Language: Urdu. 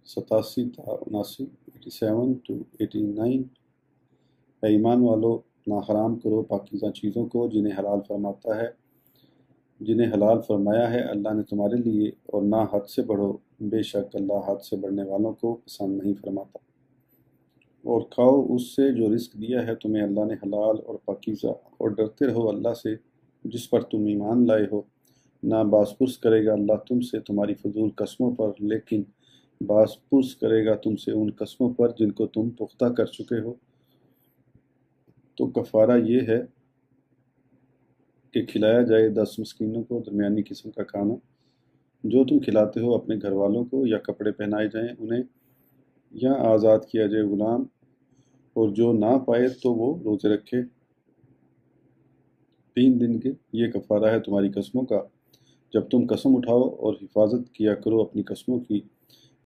87 تا 79 87 to 89۔ اے ایمان والو، نہ حرام کرو پاکیزہ چیزوں کو جنہیں حلال فرماتا ہے، جنہیں حلال فرمایا ہے اللہ نے تمہارے لیے، اور نہ حد سے بڑھو، بے شک اللہ حد سے بڑھنے والوں کو پسند نہیں فرماتا۔ اور کھاؤ اس سے جو رزق دیا ہے تمہیں اللہ نے حلال اور پاکیزہ، اور ڈرتے رہو اللہ سے جس پر تم ایمان لائے ہو۔ نہ باز پرس کرے گا اللہ تم سے تمہاری فضول قسموں پر، لیکن باز پرس کرے گا تم سے ان قسموں پر جن کو تم پختہ کر چکے ہو۔ تو کفارہ یہ ہے کہ کھلایا جائے 10 مسکینوں کو درمیانی قسم کا کھانا جو تم کھلاتے ہو اپنے گھر والوں کو، یا کپڑے پہنائے جائیں انہیں، یا آزاد کیا جائے غلام، اور جو نہ پائے تو وہ روزے رکھے 3 دن کے۔ یہ کفارہ ہے تمہاری قسموں کا جب تم قسم اٹھاؤ، اور حفاظت کیا کرو اپنی قسموں کی